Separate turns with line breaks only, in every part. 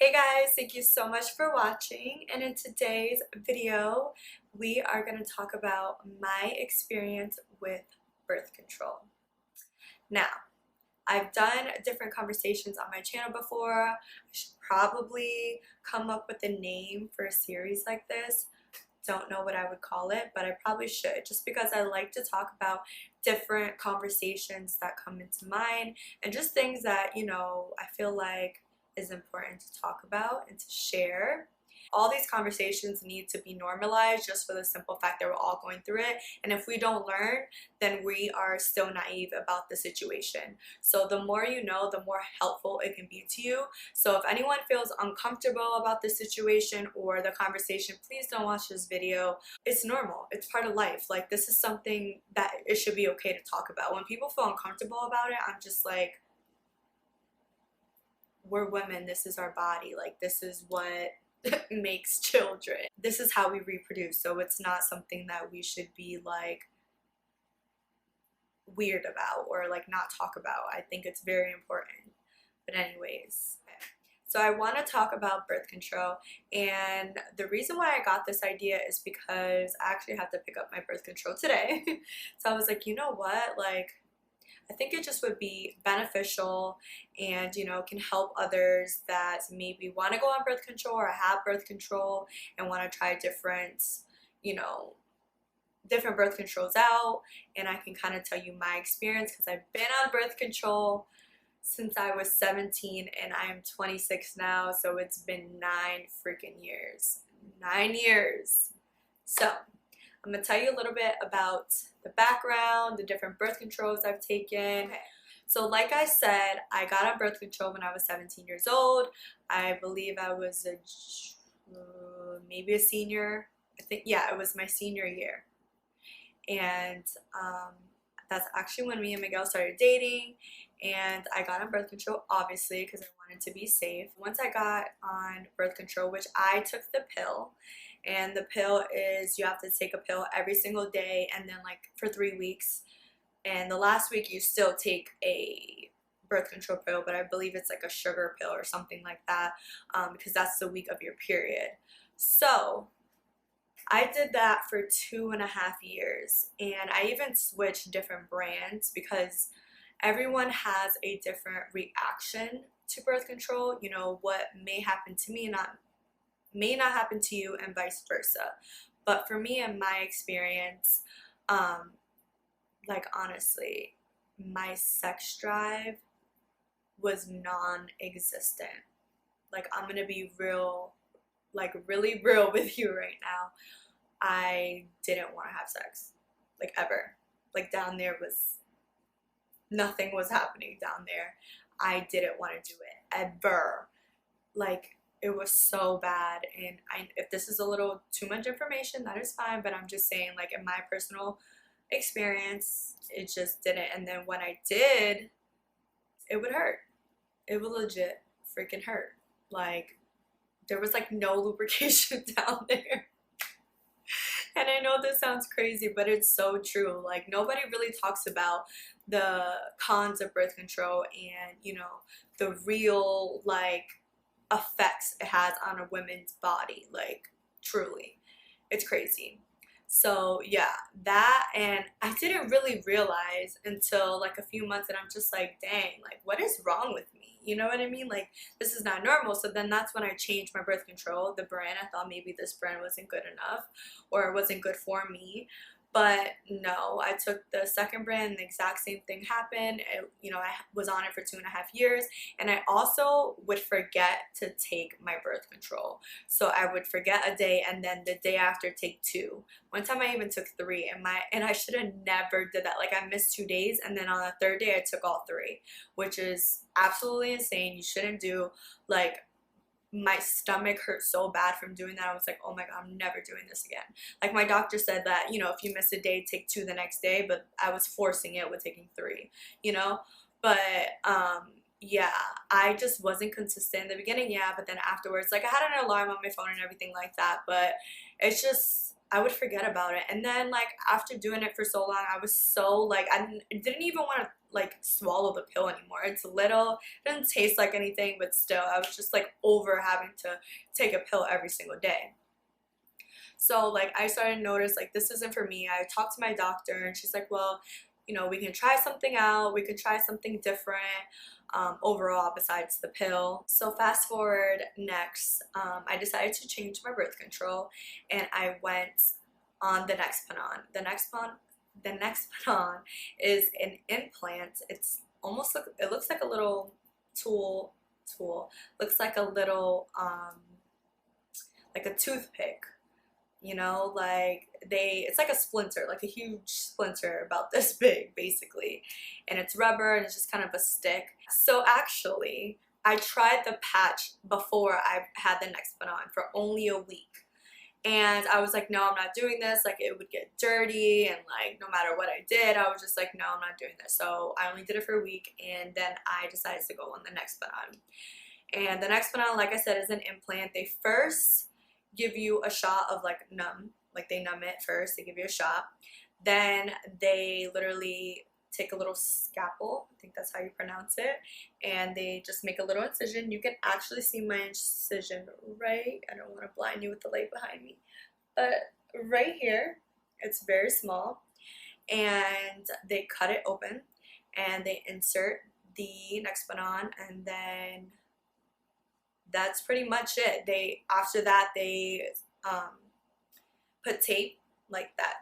Hey guys, thank you so much for watching, and in today's video we are going to talk about my experience with birth control. Now, I've done different conversations on my channel before. I should probably come up with a name for a series like this. Don't know what I would call it, but I probably should, just because I like to talk about different conversations that come into mind and just things that, I feel like is important to talk about and to share. All these conversations need to be normalized just for the simple fact that we're all going through it. And if we don't learn, then we are still naive about the situation. So the more you know, the more helpful it can be to you. So if anyone feels uncomfortable about the situation or the conversation, please don't watch this video. It's normal. It's part of life. Like, this is something that it should be okay to talk about. When people feel uncomfortable about it, I'm just like, we're women. This is our body. Like, this is what makes children. This is how we reproduce, so it's not something that we should be like weird about or like not talk about. I think it's very important. But anyways, so I want to talk about birth control, and the reason why I got this idea is because I actually have to pick up my birth control today. So I was like, you know what, like, I think it just would be beneficial and, can help others that maybe want to go on birth control or have birth control and want to try you know, different birth controls out. And I can kind of tell you my experience because I've been on birth control since I was 17 and I am 26 now. So it's been 9 freaking years. 9 years. So I'm going to tell you a little bit about the background, the different birth controls I've taken. Okay. So like I said, I got on birth control when I was 17 years old. I believe I was maybe a senior. I think, yeah, it was my senior year. And that's actually when me and Miguel started dating. And I got on birth control, obviously, because I wanted to be safe. Once I got on birth control, which I took the pill, and the pill is you have to take a pill every single day and then like for 3 weeks, and the last week you still take a birth control pill, but I believe it's like a sugar pill or something like that, because that's the week of your period. So I did that for 2.5 years, and I even switched different brands because everyone has a different reaction to birth control. What may happen to me may not happen to you, and vice versa. But for me, in my experience, like, honestly, my sex drive was non-existent. Like, I'm gonna be real, like really real with you right now. I didn't want to have sex, like, ever. Like, down there was nothing was happening down there. I didn't want to do it ever. Like, it was so bad. And if this is a little too much information, that is fine, but I'm just saying, like, in my personal experience, it just didn't. And then when I did, it would hurt. It would legit freaking hurt. Like, there was like no lubrication down there. And I know this sounds crazy, but it's so true. Like, nobody really talks about the cons of birth control and, the real, like, effects it has on a woman's body. Like, truly, it's crazy. So yeah, that, and I didn't really realize until like a few months, and I'm just like, dang, like, what is wrong with me? You know what I mean? Like, this is not normal. So then that's when I changed my birth control, the brand. I thought maybe this brand wasn't good enough or it wasn't good for me. But no, I took the second brand and the exact same thing happened. I was on it for 2.5 years, and I also would forget to take my birth control. So I would forget a day, and then the day after take 2. One time I even took 3, and I should have never did that. Like, I missed 2 days, and then on the 3rd day I took all 3, which is absolutely insane. You shouldn't do. Like, my stomach hurt so bad from doing that. I was like, oh my god, I'm never doing this again. Like, my doctor said that, if you miss a day, take 2 the next day, but I was forcing it with taking 3, but yeah, I just wasn't consistent in the beginning. Yeah, but then afterwards, like, I had an alarm on my phone and everything like that, but it's just, I would forget about it. And then like after doing it for so long, I was so like didn't even want to like swallow the pill anymore. It's little, it doesn't taste like anything, but still I was just like over having to take a pill every single day. So like I started to notice like this isn't for me. I talked to my doctor and she's like, well, you know, we can try something out. We could try something different overall besides the pill. So fast forward next, I decided to change my birth control and I went on the Nexplanon. The Nexplanon is an implant. It's almost it looks like a little tool. Looks like a little like a toothpick, you know, like it's like a splinter, like a huge splinter about this big basically, and it's rubber and it's just kind of a stick. So actually I tried the patch before I had the Nexplanon for only a week, and I was like, no, I'm not doing this, like it would get dirty, and like no matter what I did I was just like, no, I'm not doing this. So I only did it for a week and then I decided to go on the Nexplanon. And the Nexplanon, like I said, is an implant. They first give you a shot of like they numb it first, they give you a shot, then they literally take a little scalpel, I think that's how you pronounce it, and they just make a little incision. You can actually see my incision right, I don't want to blind you with the light behind me, but right here, it's very small, and they cut it open and they insert the Nexplanon, and then that's pretty much it. After that they put tape like that.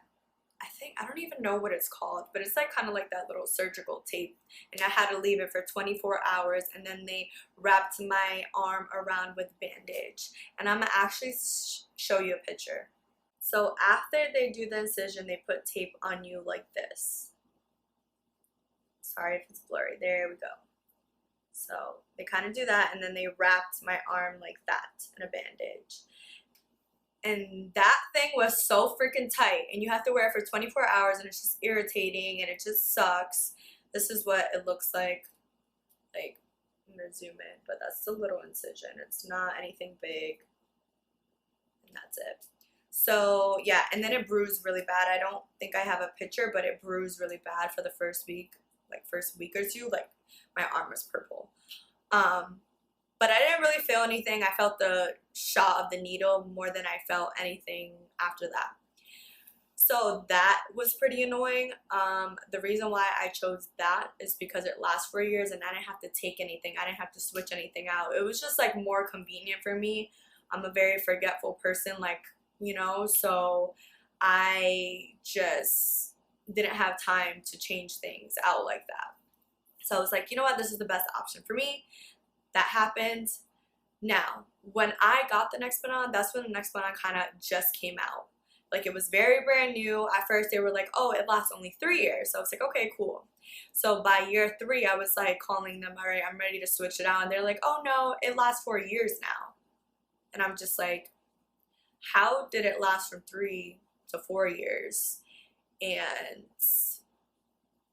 I don't even know what it's called, but it's like kind of like that little surgical tape, and I had to leave it for 24 hours, and then they wrapped my arm around with bandage, and I'm gonna actually show you a picture. So after they do the incision, they put tape on you like this. Sorry if it's blurry, there we go. So they kind of do that, and then they wrapped my arm like that in a bandage. And that thing was so freaking tight, and you have to wear it for 24 hours, and it's just irritating, and it just sucks. This is what it looks like. Like, I'm gonna zoom in, but that's the little incision. It's not anything big, and that's it. So yeah, and then it bruised really bad. I don't think I have a picture, but it bruised really bad for the first week, first week or two. Like my arm was purple. But I didn't really feel anything. I felt the shot of the needle more than I felt anything after that. So that was pretty annoying. The reason why I chose that is because it lasts for years and I didn't have to take anything. I didn't have to switch anything out. It was just like more convenient for me. I'm a very forgetful person, like, you know, so I just didn't have time to change things out like that. So I was like, you know what, this is the best option for me. That happened. Now, when I got the Nexplanon, that's when the Nexplanon kind of just came out. Like, it was very brand new. At first, they were like, oh, it lasts only 3 years. So I was like, okay, cool. So by year 3, I was like calling them, all right, I'm ready to switch it out. And they're like, oh, no, it lasts 4 years now. And I'm just like, how did it last from 3 to 4 years? And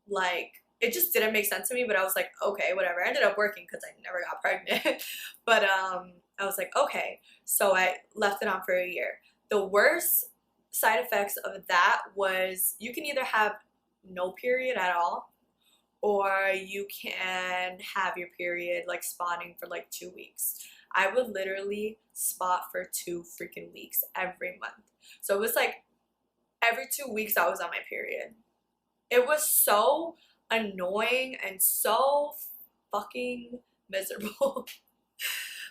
like, it just didn't make sense to me, but I was like, okay, whatever. I ended up working because I never got pregnant. But I was like, okay. So I left it on for a year. The worst side effects of that was you can either have no period at all, or you can have your period like spotting for like 2 weeks. I would literally spot for 2 freaking weeks every month. So it was like every 2 weeks I was on my period. It was so annoying and so fucking miserable.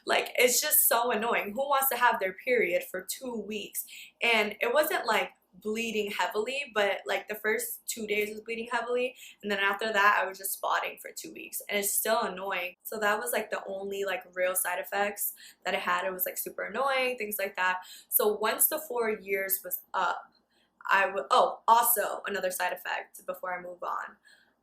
Like, it's just so annoying. Who wants to have their period for 2 weeks? And it wasn't like bleeding heavily, but like the first 2 days was bleeding heavily, and then after that I was just spotting for 2 weeks, and it's still annoying. So that was like the only like real side effects that it had. It was like super annoying, things like that. So once the 4 years was up, I would, oh, also another side effect before I move on,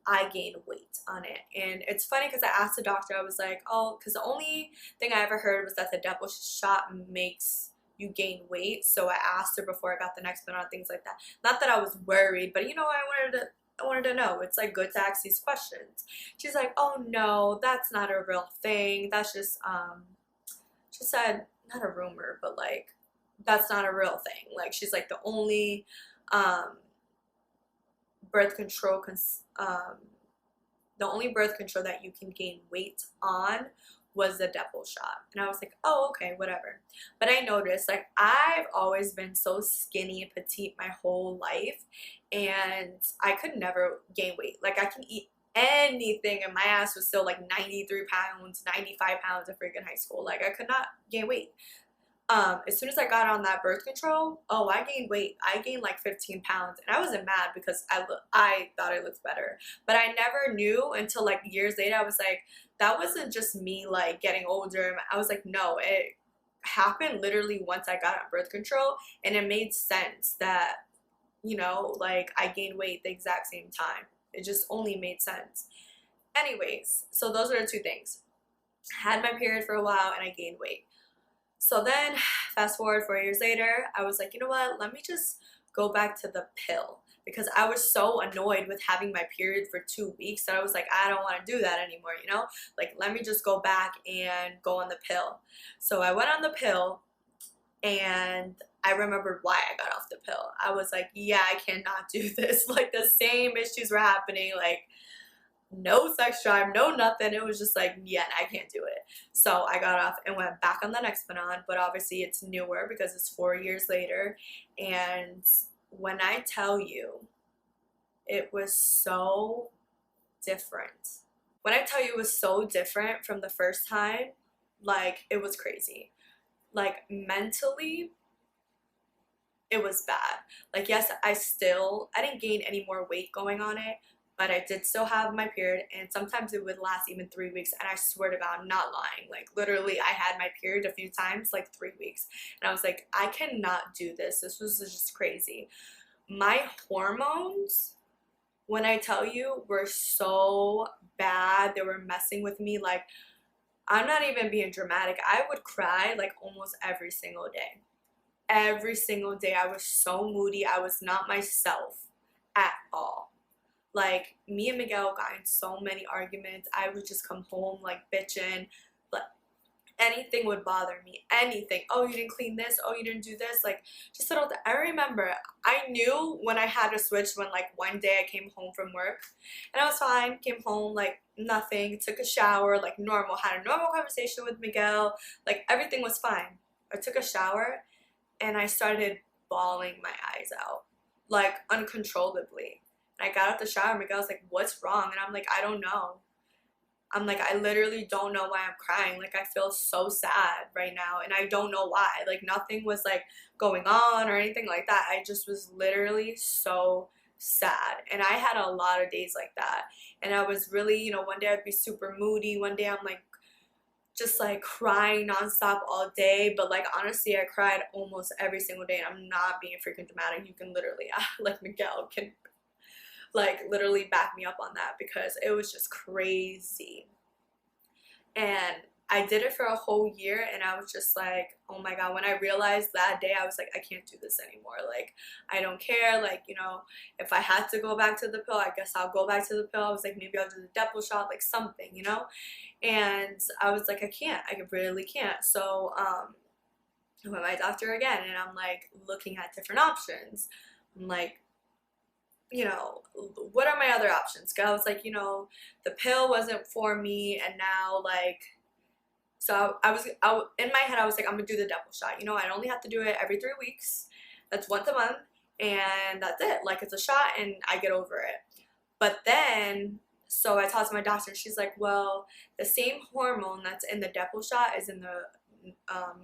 I gained weight on it. And it's funny because I asked the doctor, I was like, oh, because the only thing I ever heard was that the double shot makes you gain weight. So I asked her before I got the Nexplanon, things like that. Not that I was worried, but you know, I wanted to know. It's like good to ask these questions. She's like, oh no, that's not a real thing. That's just she said, not a rumor, but like that's not a real thing. Like, she's like, the only um, birth control the only birth control that you can gain weight on was the Depo shot. And I was like, oh, okay, whatever. But I noticed, like, I've always been so skinny and petite my whole life, and I could never gain weight. Like, I can eat anything, and my ass was still like 93 pounds, 95 pounds in freaking high school. Like, I could not gain weight. As soon as I got on that birth control, oh, I gained weight. I gained like 15 pounds, and I wasn't mad because I thought I looked better. But I never knew until like years later. I was like, that wasn't just me like getting older. I was like, no, it happened literally once I got on birth control, and it made sense that, you know, like, I gained weight the exact same time. It just only made sense. Anyways, so those are the two things. Had my period for a while and I gained weight. So then, fast forward 4 years later, I was like, you know what, let me just go back to the pill, because I was so annoyed with having my period for 2 weeks that I was like, I don't want to do that anymore, you know? Like, let me just go back and go on the pill. So I went on the pill, and I remembered why I got off the pill. I was like, yeah, I cannot do this. Like, the same issues were happening, like, no sex drive, no nothing. It was just like, yeah, I can't do it. So I got off and went back on the Nexplanon, but obviously it's newer because it's 4 years later. And when I tell you, it was so different. When I tell you it was so different from the first time, like, it was crazy. Like, mentally, it was bad. Like, yes, I didn't gain any more weight going on it, but I did still have my period, and sometimes it would last even 3 weeks, and I swear to God, I'm not lying. Like, literally, I had my period a few times, like 3 weeks, and I was like, I cannot do this. This was just crazy. My hormones, when I tell you, were so bad. They were messing with me. Like, I'm not even being dramatic. I would cry like almost every single day. Every single day. I was so moody. I was not myself at all. Like, me and Miguel got in so many arguments. I would just come home like bitching. Like, anything would bother me. Anything. Oh, you didn't clean this. Oh, you didn't do this. Like, just little. I remember. I knew when I had to switch when, like, one day I came home from work and I was fine. Came home like nothing. Took a shower like normal. Had a normal conversation with Miguel. Like, everything was fine. I took a shower and I started bawling my eyes out, like, uncontrollably. And I got out the shower and Miguel's like, what's wrong? And I'm like, I don't know. I'm like, I literally don't know why I'm crying. Like, I feel so sad right now and I don't know why. Like, nothing was like going on or anything like that. I just was literally so sad. And I had a lot of days like that. And I was really, you know, one day I'd be super moody. One day I'm like, just like crying nonstop all day. But like, honestly, I cried almost every single day, and I'm not being freaking dramatic. You can literally like, Miguel can like literally back me up on that, because it was just crazy. And I did it for a whole year, and I was just like, oh my God. When I realized that day, I was like, I can't do this anymore. Like, I don't care. Like, you know, if I had to go back to the pill, I guess I'll go back to the pill. I was like, maybe I'll do the Depo shot, like something, you know? And I was like, I can't. I really can't. So I went to my doctor again, and I'm like looking at different options. I'm like, you know, what are my other options? Cause I was like, you know, the pill wasn't for me, and now, like, so in my head, I was like, I'm gonna do the Depo shot. You know, I only have to do it every 3 weeks. That's once a month, and that's it. Like, it's a shot, and I get over it. But then, so I talked to my doctor, and she's like, well, the same hormone that's in the Depo shot is in the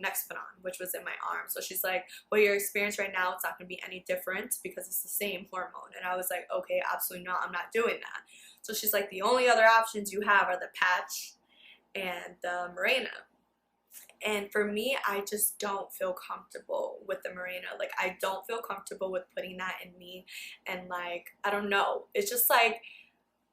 Nexplanon, which was in my arm. So she's like, well, your experience right now, it's not going to be any different because it's the same hormone. And I was like, okay, absolutely not. I'm not doing that. So she's like, the only other options you have are the patch and the Mirena. And for me, I just don't feel comfortable with the Mirena. Like, I don't feel comfortable with putting that in me. And like, I don't know. It's just like,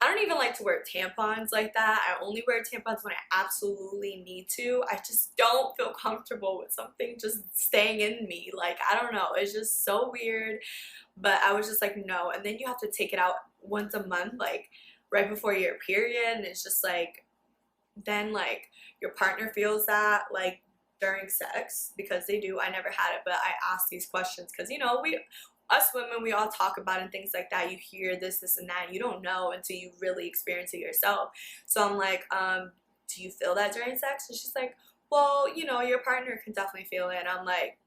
I don't even like to wear tampons like that. I only wear tampons when I absolutely need to. I just don't feel comfortable with something just staying in me. Like, I don't know. It's just so weird. But I was just like, no. And then you have to take it out once a month, like right before your period. And it's just like, then like your partner feels that. Like, during sex, because they do. I never had it, but I ask these questions because, you know, us women, we all talk about it and things like that. You hear this and that. You don't know until you really experience it yourself. So I'm like, do you feel that during sex? And she's like, well, you know, your partner can definitely feel it. And I'm like,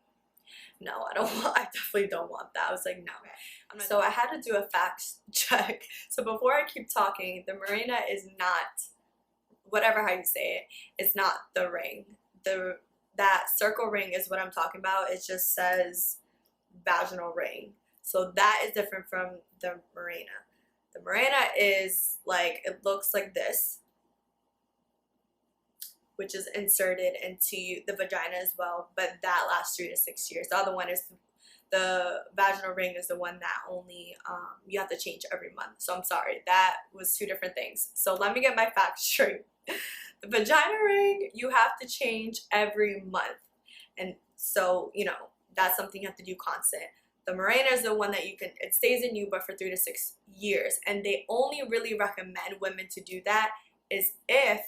no, I definitely don't want that. I was like, no. So I had to do a fact check. So before I keep talking, the Mirena is not, whatever how you say it, it's not the ring. That circle ring is what I'm talking about. It just says vaginal ring. So that is different from the Mirena. The Mirena is like, it looks like this, which is inserted into the vagina as well, but that lasts 3 to 6 years. The other one is the vaginal ring is the one that only you have to change every month. So I'm sorry, that was 2 different things. So let me get my facts straight. The vagina ring you have to change every month, and so you know that's something you have to do constant. The Mirena is the one that you can, it stays in you but for 3 to 6 years, and they only really recommend women to do that is if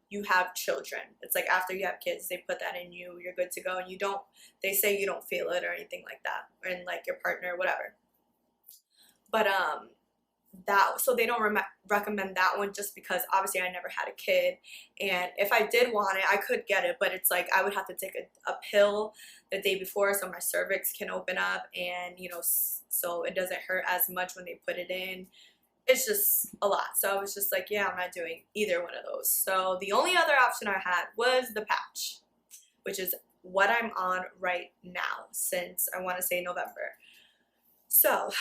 you have children. It's like after you have kids, they put that in you, you're good to go, and you don't, they say you don't feel it or anything like that, and like your partner, whatever. But that, so they don't recommend that one just because obviously I never had a kid, and if I did want it, I could get it, but it's like I would have to take a pill the day before so my cervix can open up, and you know, so it doesn't hurt as much when they put it in. It's just a lot. So I was just like, yeah, I'm not doing either one of those. So the only other option I had was the patch, which is what I'm on right now since I want to say November. So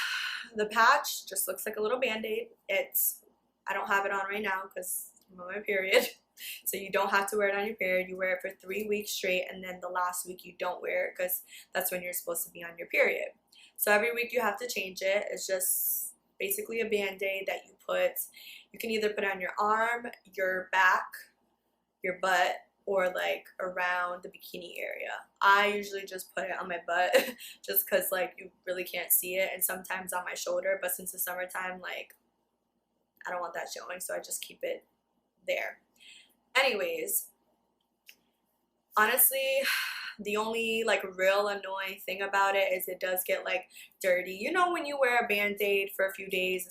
the patch just looks like a little band-aid. I don't have it on right now because I'm on my period. So you don't have to wear it on your period. You wear it for 3 weeks straight, and then the last week you don't wear it because that's when you're supposed to be on your period. So every week you have to change it. It's just basically a band-aid that you put. You can either put it on your arm, your back, your butt, or like around the bikini area. I usually just put it on my butt just because like you really can't see it, and sometimes on my shoulder, but since it's summertime, like I don't want that showing, so I just keep it there. Anyways, honestly, the only like real annoying thing about it is it does get like dirty. You know, when you wear a band-aid for a few days,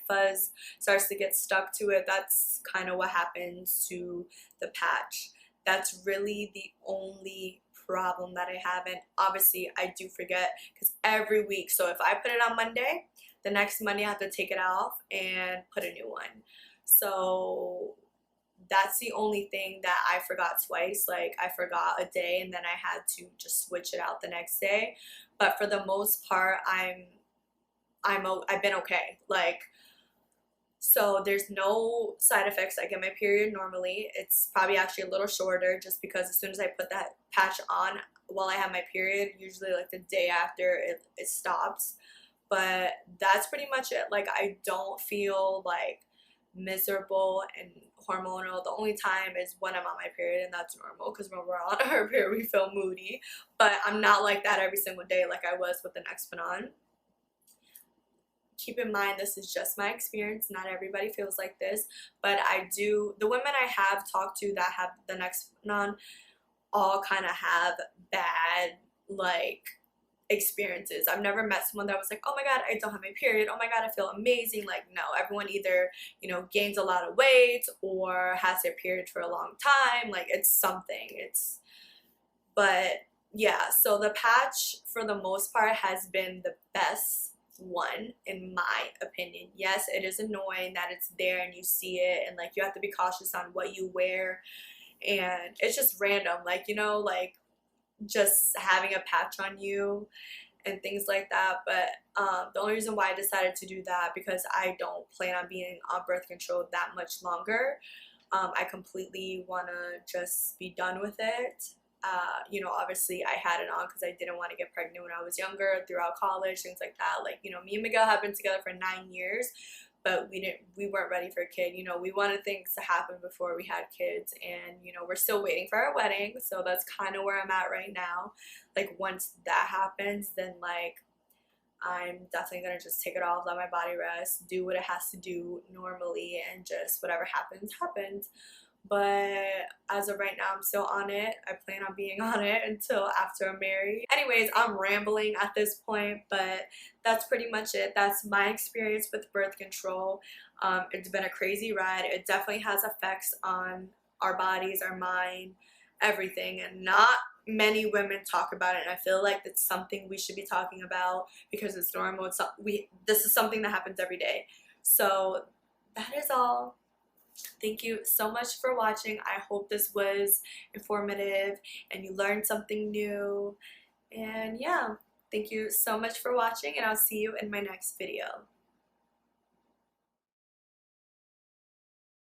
fuzz starts to get stuck to it. That's kind of what happens to the patch. That's really the only problem that I have, and obviously I do forget because every week, so if I put it on Monday, the next Monday I have to take it off and put a new one. So that's the only thing that I forgot twice. Like I forgot a day and then I had to just switch it out the next day. But for the most part, I've been okay. Like, so there's no side effects. I get my period normally. It's probably actually a little shorter just because as soon as I put that patch on while I have my period, usually like the day after it stops. But that's pretty much it. Like I don't feel like miserable and hormonal. The only time is when I'm on my period, and that's normal because when we're on our period we feel moody, but I'm not like that every single day like I was with the Nexplanon. Keep in mind this is just my experience, not everybody feels like this, but the women I have talked to that have the Nexplanon all kind of have bad like experiences. I've never met someone that was like, oh my god, I don't have my period, oh my god, I feel amazing. Like, no, everyone either, you know, gains a lot of weight or has their period for a long time. Like, it's something. But yeah, so the patch for the most part has been the best one in my opinion. Yes, it is annoying that it's there and you see it, and like you have to be cautious on what you wear, and it's just random, like, you know, like just having a patch on you and things like that. But the only reason why I decided to do that because I don't plan on being on birth control that much longer. I completely want to just be done with it. You know, obviously I had it on because I didn't want to get pregnant when I was younger, throughout college, things like that. Like, you know, me and Miguel have been together for 9 years, but we weren't ready for a kid. You know, we wanted things to happen before we had kids, and you know, we're still waiting for our wedding, so that's kind of where I'm at right now. Like, once that happens, then like I'm definitely gonna just take it off, let my body rest, do what it has to do normally, and just whatever happens happens. but as of right now, I'm still on it. I plan on being on it until after I'm married. Anyways, I'm rambling at this point, but that's pretty much it. That's my experience with birth control. It's been a crazy ride. It definitely has effects on our bodies, our mind, everything, and not many women talk about it, and I feel like it's something we should be talking about because it's normal. This is something that happens every day. So that is all. Thank you so much for watching. I hope this was informative and you learned something new. And yeah, thank you so much for watching, and I'll see you in my next video.